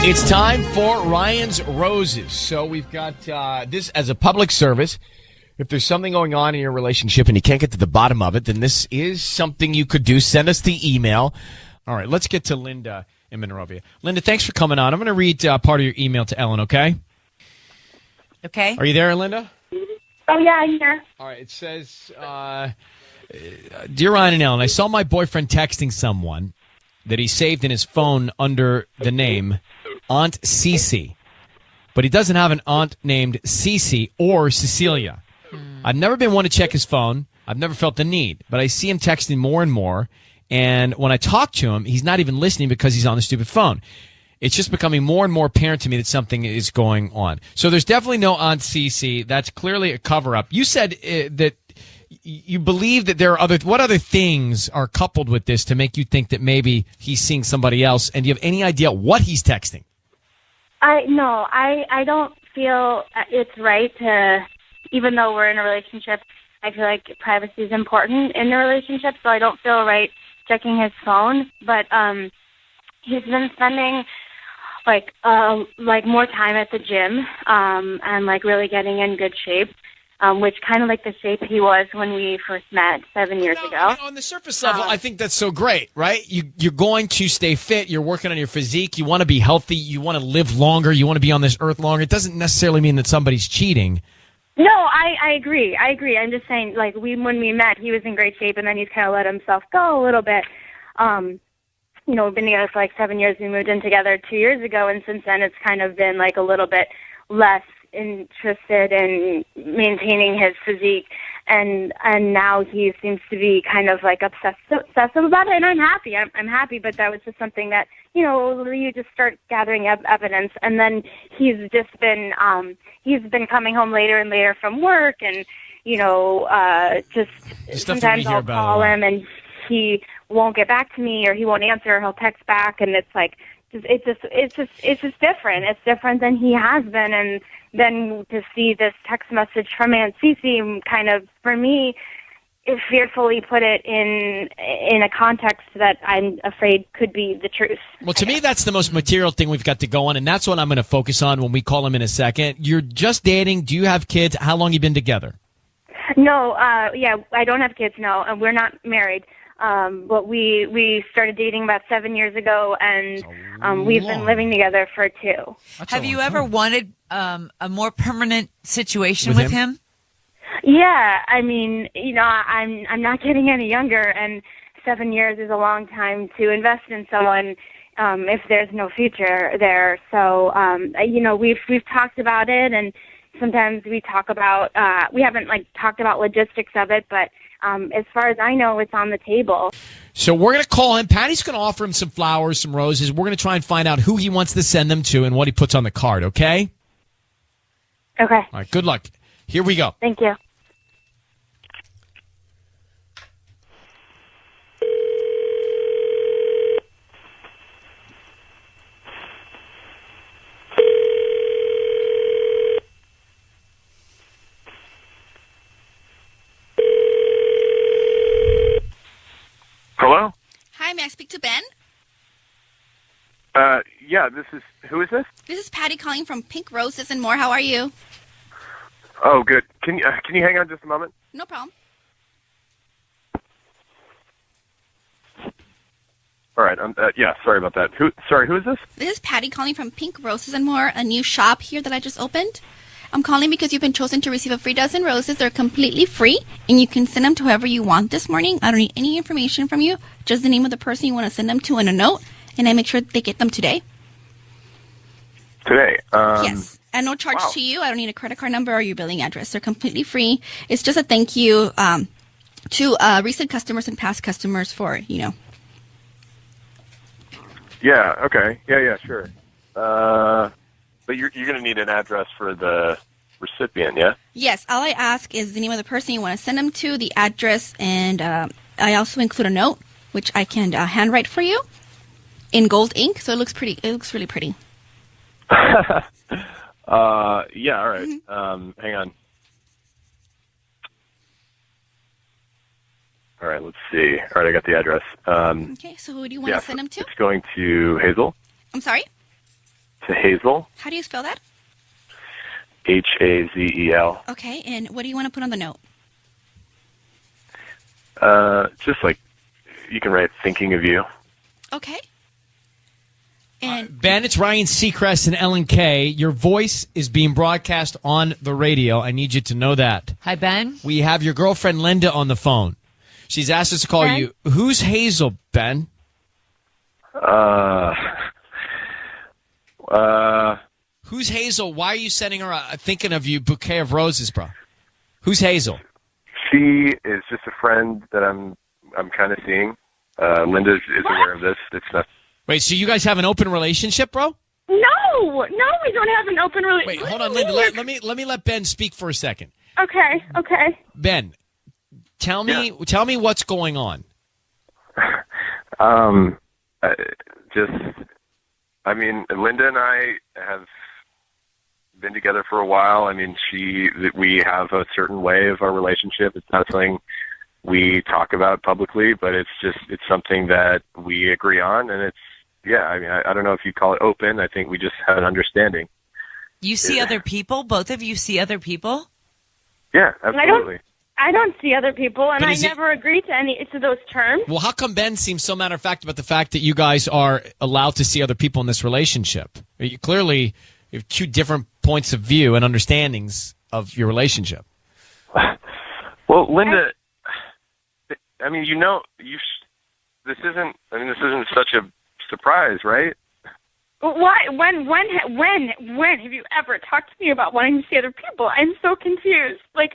It's time for Ryan's Roses. So we've got this as a public service. If there's something going on in your relationship and you can't get to the bottom of it, then this is something you could do. Send us the email. All right, let's get to Linda in Monrovia. Linda, thanks for coming on. I'm going to read part of your email to Ellen, okay? Okay. Are you there, Linda? Oh, yeah, I'm here. All right, it says, Dear Ryan and Ellen, I saw my boyfriend texting someone that he saved in his phone under the name Aunt Cece, but he doesn't have an aunt named Cece or Cecilia. I've never been one to check his phone. I've never felt the need, but I see him texting more and more, and when I talk to him, he's not even listening because he's on the stupid phone. It's just becoming more and more apparent to me that something is going on. So there's definitely no Aunt Cece. That's clearly a cover-up. You said that you believe that there are what other things are coupled with this to make you think that maybe he's seeing somebody else, and do you have any idea what he's texting? I don't feel it's right to, even though we're in a relationship, I feel like privacy is important in the relationship, so I don't feel right checking his phone. But he's been spending like more time at the gym and like really getting in good shape. Which kind of like the shape he was when we first met 7 years ago. I mean, on the surface level, I think that's so great, right? You're going to stay fit. You're working on your physique. You want to be healthy. You want to live longer. You want to be on this earth longer. It doesn't necessarily mean that somebody's cheating. No, I agree. I'm just saying, like, when we met, he was in great shape, and then he's kind of let himself go a little bit. We've been together for like 7 years. We moved in together 2 years ago, and since then it's kind of been like a little bit less interested in maintaining his physique, and now he seems to be kind of like obsessive about it, and I'm happy. I'm happy, but that was just something that, you just start gathering evidence, and then he's been coming home later and later from work, and just sometimes I'll call him and he won't get back to me, or he won't answer, or he'll text back, and it's like it's just different. It's different than he has been, and then to see this text message from Aunt Cece kind of, for me, it fearfully put it in a context that I'm afraid could be the truth. Well, to me, that's the most material thing we've got to go on, and that's what I'm going to focus on when we call him in a second. You're just dating. Do you have kids? How long have you been together? No, I don't have kids, no, and we're not married. But we started dating about 7 years ago, and we've been living together for 2. Have you ever wanted a more permanent situation with him? Yeah, I mean, I'm not getting any younger, and 7 years is a long time to invest in someone if there's no future there. So, we've talked about it, and sometimes we talk about we haven't talked about logistics of it, but as far as I know, it's on the table. So we're going to call him. Patty's going to offer him some flowers, some roses. We're going to try and find out who he wants to send them to and what he puts on the card, okay? Okay. All right, good luck. Here we go. Thank you. Hello? Hi, may I speak to Ben? Yeah, who is this? This is Patty calling from Pink Roses and More. How are you? Oh, good. Can you hang on just a moment? No problem. All right. Yeah, sorry about that. Who is this? This is Patty calling from Pink Roses and More, a new shop here that I just opened. I'm calling because you've been chosen to receive a free dozen roses. They're completely free, and you can send them to whoever you want this morning. I don't need any information from you, just the name of the person you want to send them to and a note, and I make sure they get them today. Today? Yes, and no charge to you. I don't need a credit card number or your billing address. They're completely free. It's just a thank you to recent customers and past customers for, Yeah, okay. Yeah, sure. But you're going to need an address for the recipient, yeah? Yes. All I ask is the name of the person you want to send them to, the address, and I also include a note, which I can handwrite for you in gold ink, so it looks pretty. It looks really pretty. Yeah, all right. Mm-hmm. Hang on. All right, let's see. All right, I got the address. Okay, so who do you want to send them to? It's going to Hazel. I'm sorry? to Hazel, How do you spell that? Hazel. Okay, and what do you want to put on the note? Just like you can write "thinking of you." Okay. And Ben, it's Ryan Seacrest and Ellen K. Your voice is being broadcast on the radio. I need you to know that. Hi, Ben. We have your girlfriend Linda on the phone. She's asked us to call Ben? you. Who's Hazel, Ben? Who's Hazel? Why are you sending her a thinking of you bouquet of roses, bro? Who's Hazel? She is just a friend that I'm kind of seeing. Linda is aware of this. It's not. Wait, so you guys have an open relationship, bro? No, we don't have an open relationship. Wait, hold on, Linda. Let me let Ben speak for a second. Okay. Ben, tell me what's going on. Linda and I have been together for a while. I mean, we have a certain way of our relationship. It's not something we talk about publicly, but it's something that we agree on, and I don't know if you call it open. I think we just have an understanding. You see other people? Both of you see other people? Yeah, absolutely. I don't see other people, and But I is it- never agree to those terms. Well, how come Ben seems so matter of fact about the fact that you guys are allowed to see other people in this relationship? You clearly have two different points of view and understandings of your relationship. Well, Linda, I mean, this isn't such a surprise, right? Why? When have you ever talked to me about wanting to see other people? I'm so confused. Like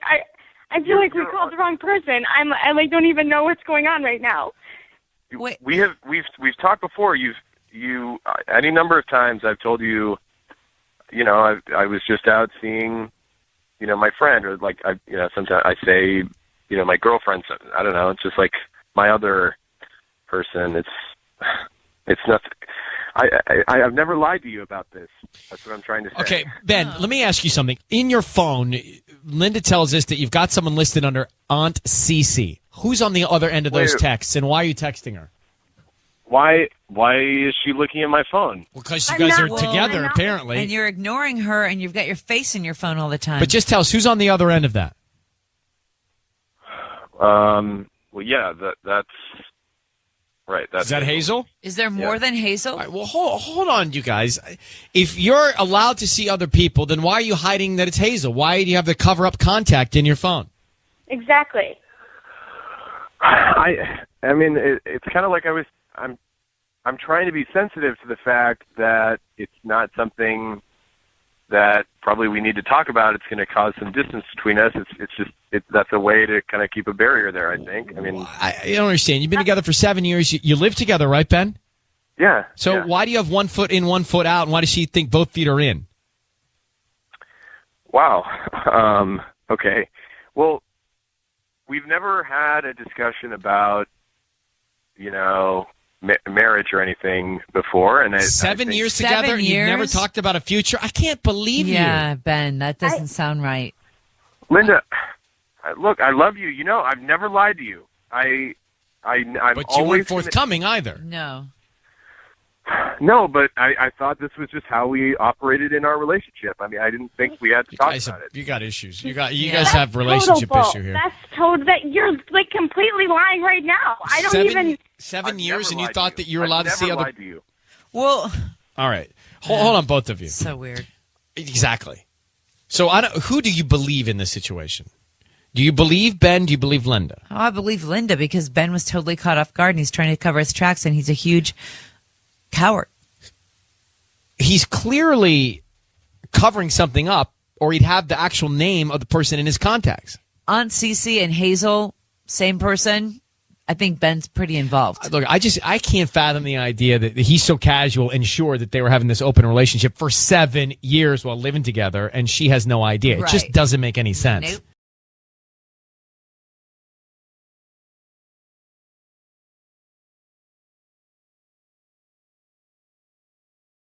I feel like we called the wrong person. I don't even know what's going on right now. Wait. We've talked before. You any number of times I've told you, I was just out seeing, my friend, or sometimes I say, my girlfriend. I don't know. It's just like my other person. It's nothing. I've never lied to you about this. That's what I'm trying to say. Okay, Ben, let me ask you something. In your phone, Linda tells us that you've got someone listed under Aunt Cece. Who's on the other end of those texts, and why are you texting her? Why is she looking at my phone? Well, because you I'm guys not- are well, together, I'm not- apparently. And you're ignoring her, and you've got your face in your phone all the time. But just tell us, who's on the other end of that? Well, yeah, that's right. Is that Hazel? Is there more than Hazel? All right, well, hold on, you guys. If you're allowed to see other people, then why are you hiding that it's Hazel? Why do you have the cover-up contact in your phone? Exactly. I mean, it's kind of like I'm trying to be sensitive to the fact that it's not something that probably we need to talk about. It's going to cause some distance between us. That's a way to kind of keep a barrier there, I think. I mean, I don't understand. You've been together for 7 years. You live together, right, Ben? yeah. So yeah. why do you have 1 foot in, 1 foot out, and why does she think both feet are in? Wow. Okay. Well, we've never had a discussion about, marriage or anything before. And 7 years 7 together, and you've never years? talked about a future? I can't believe Yeah, you. Ben, that doesn't sound right. Linda, look, I love you. I've never lied to you. I'm But you always weren't forthcoming either. No. No, but I thought this was just how we operated in our relationship. I mean, I didn't think we had to talk about it. You got issues. You guys That's have relationship total issue here. That's total. That you're like completely lying right now. I don't even. 7 I've years, never and you lied thought to that you were allowed to see I've never other. lied to you. Well, All right, hold on, both of you. so weird. Exactly. So who do you believe in this situation? Do you believe Ben? Do you believe Linda? Oh, I believe Linda because Ben was totally caught off guard and he's trying to cover his tracks and he's a huge coward. He's clearly covering something up, or he'd have the actual name of the person in his contacts. Aunt Cece and Hazel, same person. I think Ben's pretty involved. Look, I can't fathom the idea that he's so casual and sure that they were having this open relationship for 7 years while living together, and she has no idea. It just Right. doesn't make any sense. Nope.